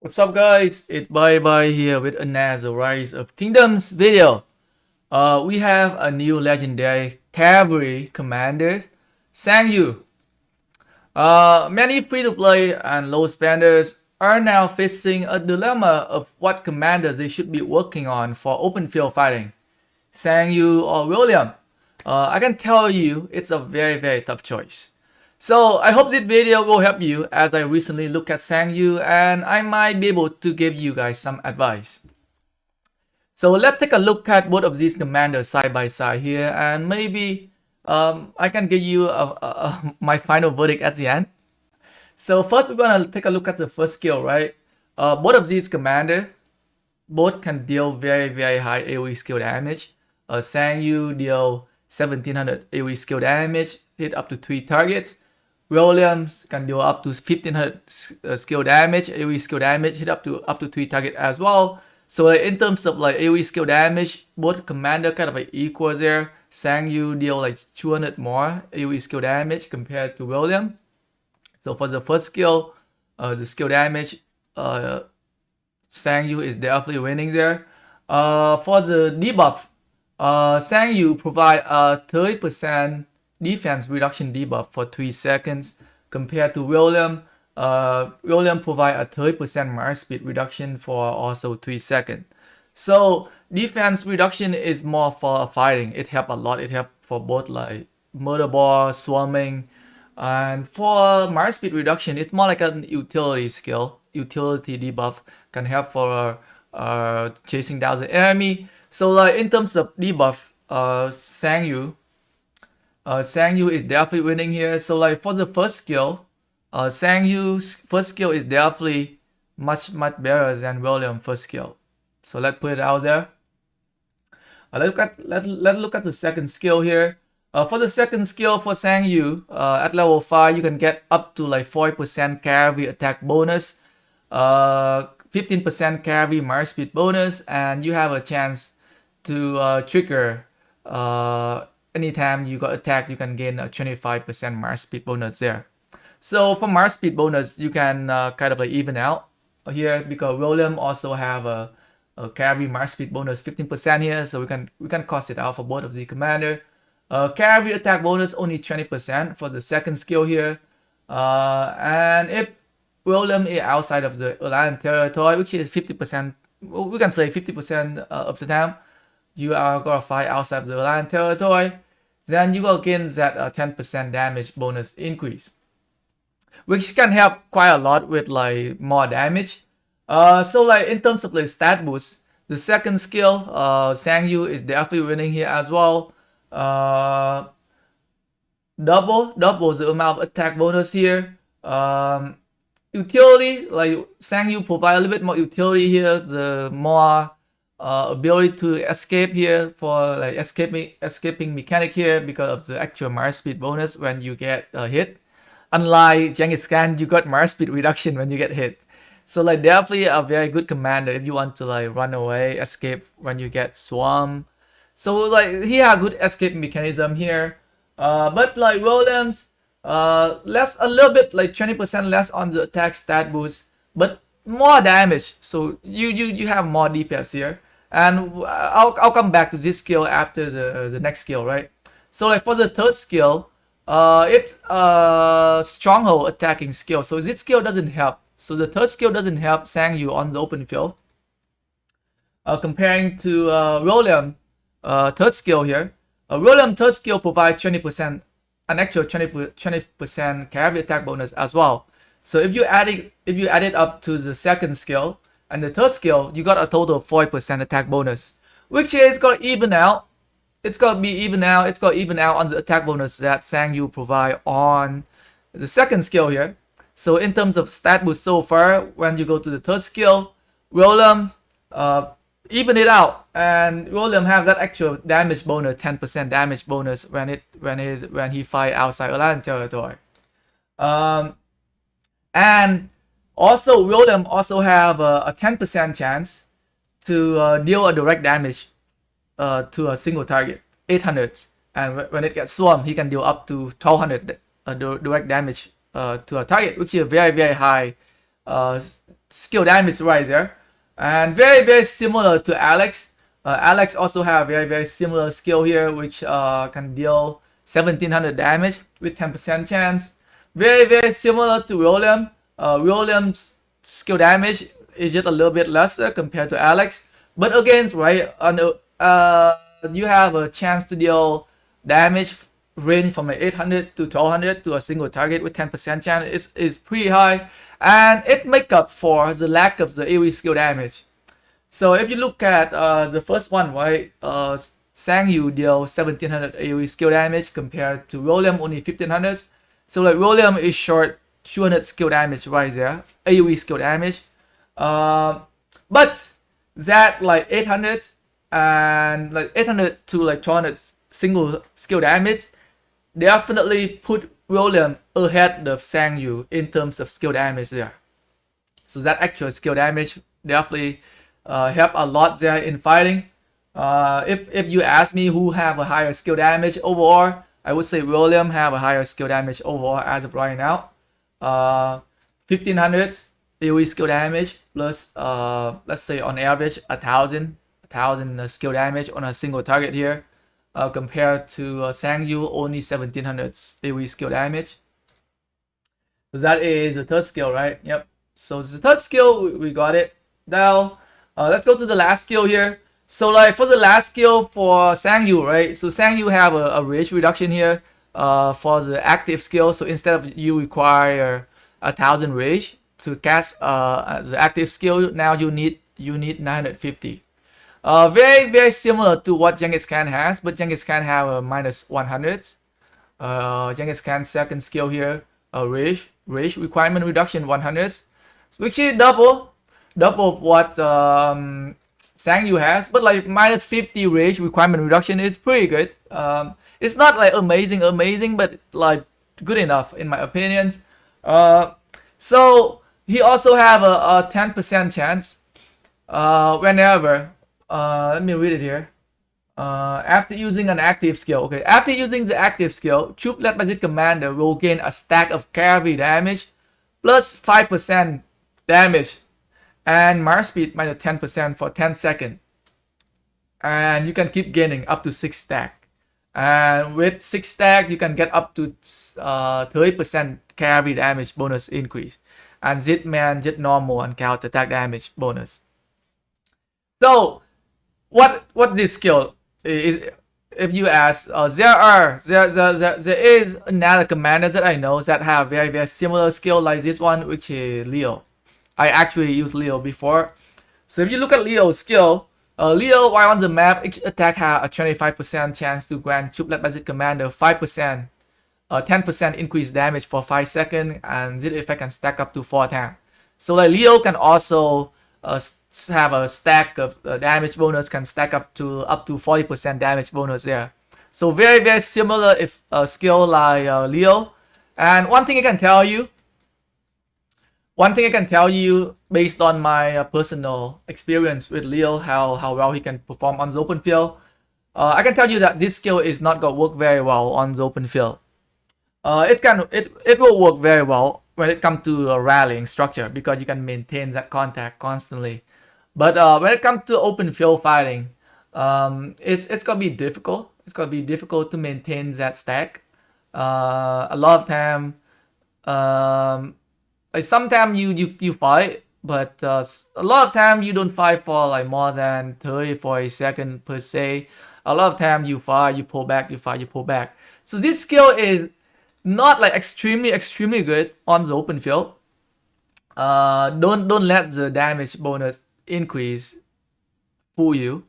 What's up guys, it's Bye here with another Rise of Kingdoms video. We have a new legendary cavalry commander, Xiang. Many free-to-play and low spenders are now facing a dilemma of what commanders they should be working on for open field fighting, Xiang or William. I can tell you it's a very tough choice. So I hope this video will help you as I recently look at Xiang and I might be able to give you guys some advice. So let's take a look at both of these commanders side by side here and maybe I can give you my final verdict at the end. So first we're gonna take a look at the first skill, right? Both of these commanders both can deal very high AoE skill damage. Xiang deal 1700 AoE skill damage, hit up to 3 targets. Williams can deal up to 1500 skill damage, AoE skill damage, hit up to 3 target as well. So in terms of like AoE skill damage, both commander kind of like equals there. Xiang deal like 200 more AoE skill damage compared to William. So for the first skill, the skill damage, Xiang is definitely winning there. For the debuff, Xiang provide a 30% defense reduction debuff for 3 seconds compared to William. William provide a 30% march speed reduction for also 3 seconds. So defense reduction is more for fighting. It help a lot. It help for both like murder ball, swarming, and for march speed reduction, it's more like an utility skill. Utility debuff can help for chasing down the enemy. So like in terms of debuff, Xiang is definitely winning here. So like for the first skill, Xiang first skill is definitely much better than William first skill. So let's put it out there. Let's look at the second skill here. For the second skill for Xiang at level 5, you can get up to like 40% cavalry attack bonus, 15% cavalry march speed bonus, and you have a chance to trigger anytime you got attacked, you can gain a 25% march speed bonus there. So for march speed bonus, you can kind of like even out here because William also have a cavalry march speed bonus 15% here, so we can cost it out for both of the commander. Cavalry attack bonus only 20% for the second skill here, and if William is outside of the Alliance territory, which is 50%, we can say 50% of the time, you are gonna fight outside of the Alliance territory, then you will gain that 10% damage bonus increase, which can help quite a lot with like more damage. So like in terms of like stat boost, the second skill, Xiang is definitely winning here as well. Double the amount of attack bonus here. Utility, like Xiang provide a little bit more utility here, the more ability to escape here for like escaping mechanic here because of the actual march speed bonus when you get hit. Unlike Genghis Khan, you got march speed reduction when you get hit. So like definitely a very good commander if you want to like run away, escape when you get swarmed. So like he had good escape mechanism here. But like Williams, less a little bit like 20% less on the attack stat boost, but more damage. So you have more DPS here. And I'll come back to this skill after the next skill, right? So like for the third skill, it's a stronghold attacking skill. So this skill doesn't help. So the third skill doesn't help Xiang on the open field. Comparing to William, third skill here. William third skill provides 20%, an actual 20% cavalry attack bonus as well. So if you add it up to the second skill and the third skill, you got a total of 40% attack bonus, which is gonna even out. It's gonna be even out. It's gonna even out on the attack bonus that Xiang provide on the second skill here. So in terms of stat boost so far, when you go to the third skill, William even it out, and William have that actual damage bonus, 10% damage bonus when he fight outside Alliance territory. And also William also have a 10% chance to deal a direct damage to a single target, 800, and when it gets swarmed, he can deal up to 1200 direct damage to a target, which is a very high skill damage right there, and very similar to Alex. Alex also have very similar skill here, which can deal 1700 damage with 10% chance. Very similar to William. William's skill damage is just a little bit lesser compared to Alex, but again, right, you have a chance to deal damage range from like 800 to 1200 to a single target with 10% chance is pretty high, and it make up for the lack of the AoE skill damage. So if you look at the first one, right, Xiang Yu deal 1700 AoE skill damage compared to William only 1500. So like William is short 200 skill damage right there, AoE skill damage. But that like 800 and like 800 to like 200 single skill damage definitely put William ahead of Xiang Yu in terms of skill damage there. So that actual skill damage definitely help a lot there in fighting. If you ask me who have a higher skill damage overall, I would say William have a higher skill damage overall as of right now. 1500 AoE skill damage plus let's say on average 1000 skill damage on a single target here, compared to Xiang Yu only 1700 AoE skill damage. So that is the third skill, right? Yep. So the third skill, we got it. Now let's go to the last skill here. So like for the last skill for Xiang Yu, right? So Xiang Yu have a rage reduction here for the active skill. So instead of you require 1000 rage to cast the active skill, now you need 950. Very similar to what Genghis Khan has, but Genghis Khan have a minus 100. Genghis Khan's second skill here, rage requirement reduction 100, which is double what Xiang Yu has, but like minus 50 rage requirement reduction is pretty good. It's not like amazing, but like good enough in my opinion. So he also have a 10% chance whenever, let me read it here. After using an active skill, okay, after using the active skill, troop led by this commander will gain a stack of KvK damage plus 5% damage and march speed minus 10% for 10 seconds. And you can keep gaining up to 6 stack. And with 6 stack, you can get up to 30% KvK damage bonus increase. And Zit Man, Zit Normal, and counter attack damage bonus. So, what this skill is? If you ask, there is another commander that I know that have very similar skill like this one, which is Leo. I actually used Leo before. So if you look at Leo's skill, Leo while on the map, each attack has a 25% chance to grant troop led by Zit commander 5%, 10% increased damage for 5 seconds, and Zit effect can stack up to 4 times. So like Leo can also have a stack of damage bonus, can stack up to 40% damage bonus there. So very similar if skill like Leo. And one thing I can tell you based on my personal experience with Leo, how well he can perform on the open field, I can tell you that this skill is not gonna work very well on the open field. It will work very well when it comes to a rallying structure because you can maintain that contact constantly. But when it comes to open field fighting, it's gonna be difficult. It's gonna be difficult to maintain that stack. A lot of time, like sometimes you fight, but a lot of time you don't fight for like more than 30-40 seconds per se. A lot of time you fight, you pull back, you fight, you pull back. So this skill is not like extremely good on the open field. Don't let the damage bonus increase fool you,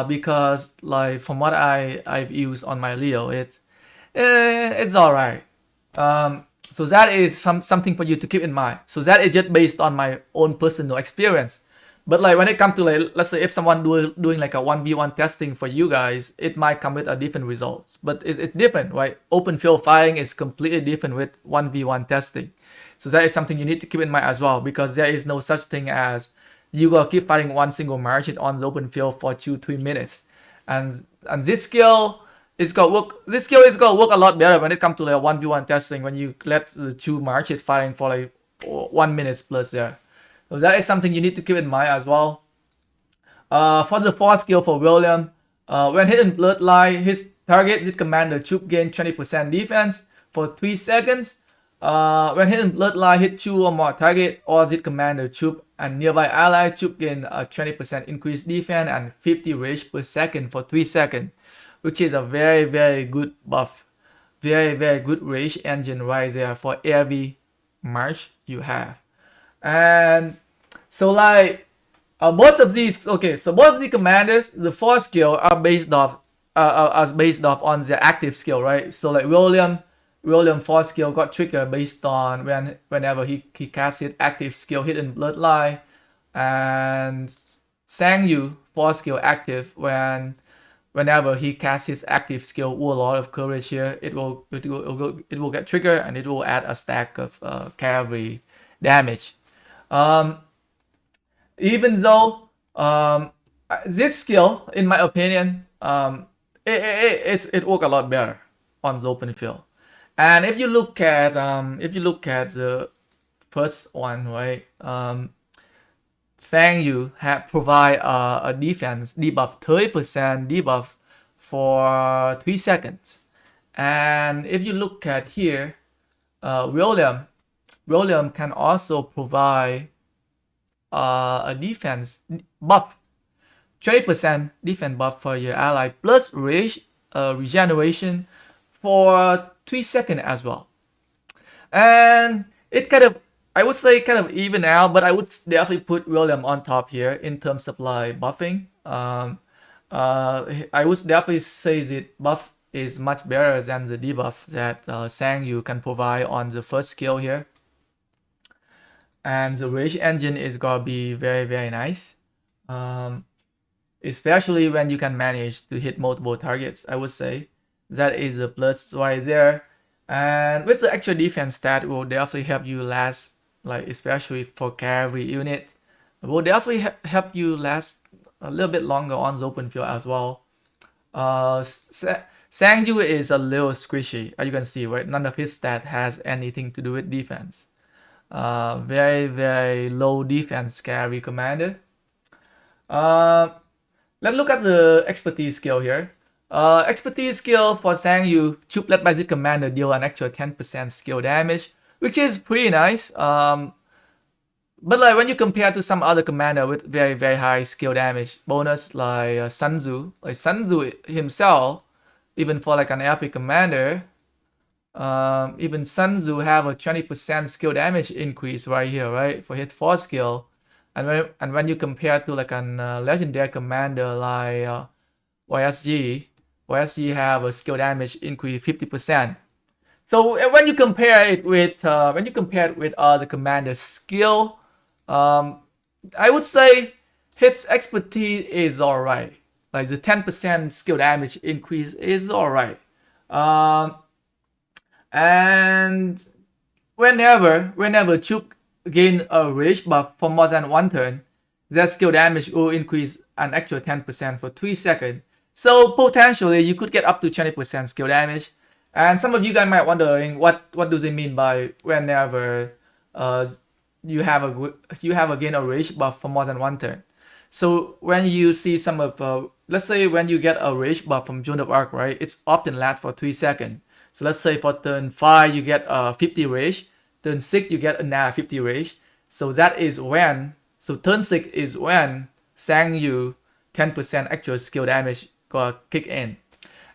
because like from what I've used on my Leo, it's alright. So that is something for you to keep in mind. So that is just based on my own personal experience. But like when it comes to like, let's say if someone doing like a 1v1 testing for you guys, it might come with a different result. But it's different, right? Open field fighting is completely different with 1v1 testing. So that is something you need to keep in mind as well, because there is no such thing as you gotta keep fighting one single market on the open field for 2-3 minutes. And this skill is gonna work. This skill is gonna work a lot better when it comes to like 1v1 testing, when you let the 2 marches fighting for like 1 minute plus there. So that is something you need to keep in mind as well. For the fourth skill for William, when hit in bloodline, his target Zit commander troop gain 20% defense for 3 seconds. When hit in bloodline, hit 2 or more target or Zit commander troop and nearby ally troop gain a 20% increased defense and 50 rage per second for 3 seconds, which is a very good buff. Very good rage engine right there for every march you have. And so like both of these, okay, so both of the commanders, the 4 skill are based off on their active skill, right? So like William 4 skill got triggered based on whenever he casts his active skill Hidden Bloodline, and Xiang Yu 4 skill active whenever he casts his active skill Warlord of Courage here, it will get triggered and it will add a stack of cavalry damage. Even though this skill, in my opinion, it works a lot better on the open field. And if you look at the first one, right, Xiang Yu provide a defense debuff 30% debuff for 3 seconds. And if you look at here, William can also provide a defense buff, 20% defense buff for your ally plus rage regeneration for 3 seconds as well. And it kind of, I would say kind of even out, but I would definitely put William on top here in terms of like buffing. I would definitely say that buff is much better than the debuff that Xiang Yu can provide on the first skill here. And the rage engine is gonna be very nice, especially when you can manage to hit multiple targets. I would say that is a plus right there. And with the extra defense stat, will definitely help you last, like especially for cavalry unit, it will definitely help you last a little bit longer on the open field as well. Xiang Yu is a little squishy, as you can see, right? None of his stat has anything to do with defense. Very low defense cavalry commander. Let's look at the expertise skill here. Expertise skill for Xiang Yu, troop led by Zit commander deal an extra 10% skill damage, which is pretty nice. But like when you compare to some other commander with very high skill damage bonus like Sun Tzu himself, even for like an epic commander, even Sun Tzu have a 20% skill damage increase right here, right, for his 4 skill. And when you compare to like an legendary commander like YSG have a skill damage increase 50%. So when you compare it with other commander's skill, I would say his expertise is alright. Like the 10% skill damage increase is alright. And whenever Chuk gain a rage buff for more than 1 turn, their skill damage will increase an extra 10% for 3 seconds. So potentially you could get up to 20% skill damage. And some of you guys might wondering what does it mean by whenever you have a gain a rage buff for more than 1 turn. So when you see some of let's say when you get a rage buff from Joan of Arc, right, it's often lasts for 3 seconds. So let's say for turn 5 you get 50 rage, turn 6 you get another 50 rage. So that is when, turn 6 is when Xiang Yu 10% extra skill damage gonna kick in.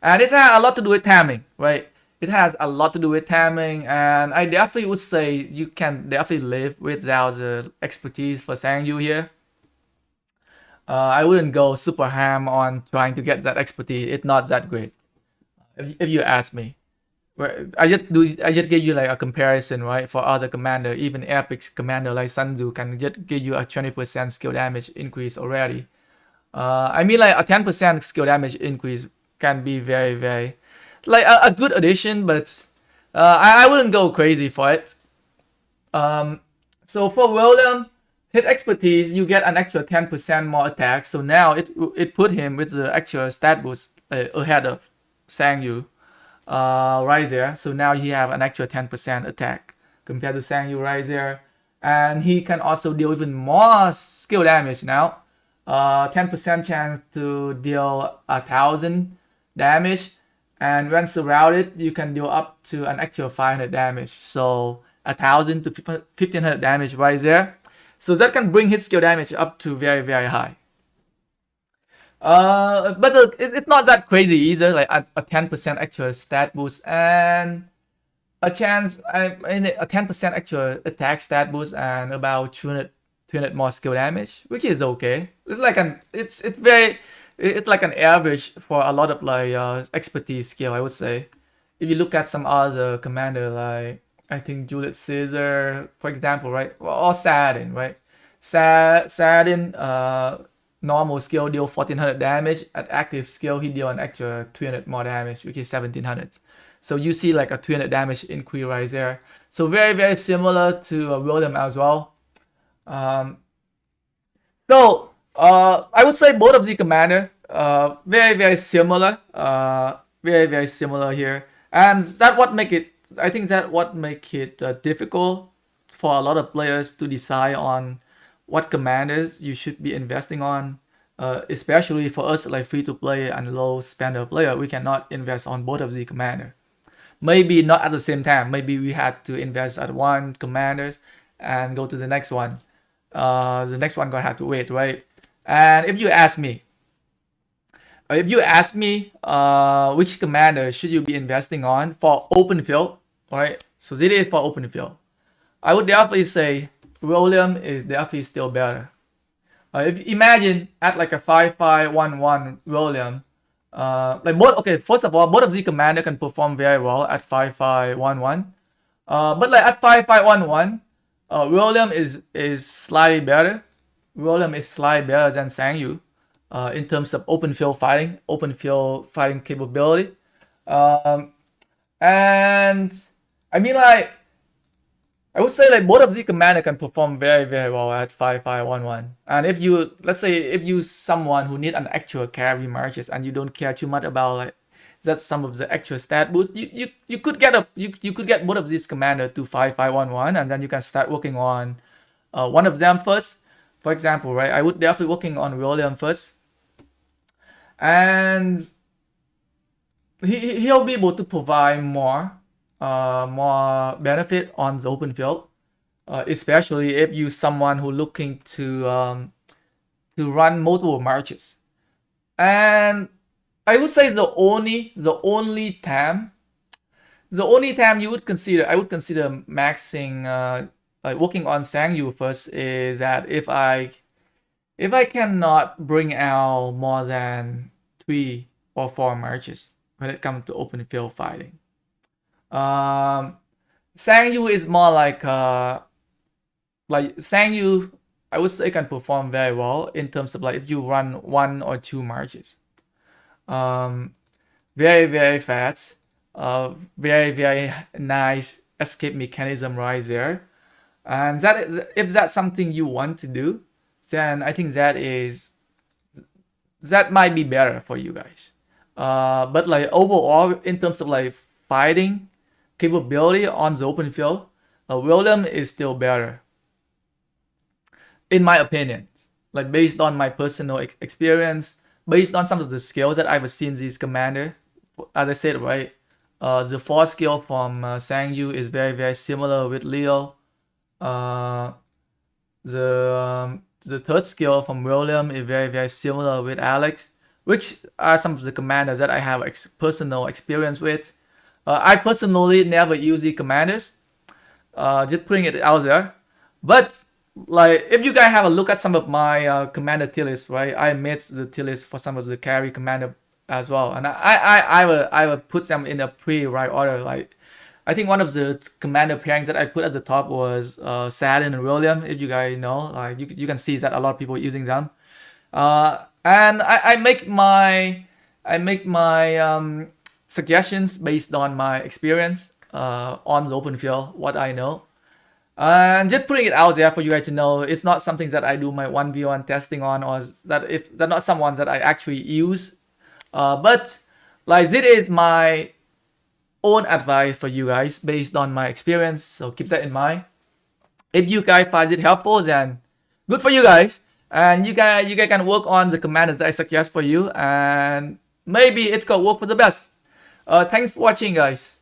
And this has a lot to do with timing, right? It has a lot to do with timing, and I definitely would say you can definitely live without the expertise for Xiang Yu here. I wouldn't go super ham on trying to get that expertise. It's not that great, if you ask me. I just give you like a comparison, right? For other commander, even epic commander like Sun Tzu can just give you a 20% skill damage increase already. I mean like a 10% skill damage increase can be very like a good addition, but I wouldn't go crazy for it. So for William, hit expertise, you get an extra 10% more attack. So now it put him with the extra stat boost ahead of Xiang Yu. Right there. So now you have an extra 10% attack compared to Xiang Yu right there. and he can also deal even more skill damage now. 10% chance to deal 1,000 damage, and when surrounded you can deal up to an actual 500 damage, so 1,000 to 1,500 damage right there. So that can bring his skill damage up to very, very high. But it's not that crazy either, like a 10% actual stat boost and a chance, a 10% actual attack stat boost and about 200 more skill damage, which is okay. It's like it's like an average for a lot of like expertise skill, I would say. If you look at some other commander, like I think Julius Caesar, for example, right, or Saladin, right? Saladin, normal skill deal 1,400 damage. At active skill, he deal an extra 300 more damage, which is 1,700. So you see like a 300 damage increase right there. So very, very similar to William as well. I would say both of the commander, very, very similar. Very, very similar here. And that what make it, I think that what make it difficult for a lot of players to decide on what commanders you should be investing on. Especially for us like free to play and low spender player, we cannot invest on both of the commander. Maybe not at the same time. Maybe we had to invest at one commanders and go to the next one. The next one gonna have to wait, right? And if you ask me, which commander should you be investing on for open field, right? So this is for open field. I would definitely say William is definitely still better. If you imagine at like a 5-5-1-1 William, like both, okay, first of all, both of the commander can perform very well at 5-5-1-1. But like at 5-5-1-1, William is slightly better. William is slightly better than Xiang Yu in terms of open field fighting capability. And I mean, like, I would say like both of the commander can perform very, very well at 5-5-1-1. And if you, let's say if you someone who need an actual carry marches and you don't care too much about like that's some of the actual stat boost, you could get you could get both of these commander to 5-5-1-1, and then you can start working on one of them first. For example, right, I would definitely working on William first, and he'll be able to provide more benefit on the open field, especially if you someone who looking to run multiple marches. And I would say the only time you would consider, I would consider maxing like working on Xiang Yu first, is that if I cannot bring out more than 3 or 4 marches when it comes to open field fighting. Xiang Yu is more like Xiang Yu, I would say, can perform very well in terms of like if you run 1 or 2 marches. Very, very fast. Very, very nice escape mechanism right there. And that is, if that's something you want to do, then I think that might be better for you guys. But like overall, in terms of like fighting capability on the open field, William is still better, in my opinion. Like based on my personal experience, based on some of the skills that I've seen these commander, as I said, right, the 4th skill from Xiang Yu is very, very similar with Leo. The 3rd skill from William is very, very similar with Alex, which are some of the commanders that I have personal experience with. I personally never use the commanders, just putting it out there. But like, if you guys have a look at some of my commander tier list, right, I made the tier list for some of the carry commander as well, and I will put them in a pre-right order. Like, I think one of the commander pairings that I put at the top was Saladin and William. If you guys know, like you can see that a lot of people are using them. And I make my suggestions based on my experience on the open field, what I know. And just putting it out there for you guys to know, it's not something that I do my 1v1 testing on, or that if they're not someone that I actually use. But like, this is my own advice for you guys based on my experience, so keep that in mind. If you guys find it helpful, then good for you guys. And you guys can work on the command that I suggest for you, and maybe it's gonna work for the best. Thanks for watching, guys.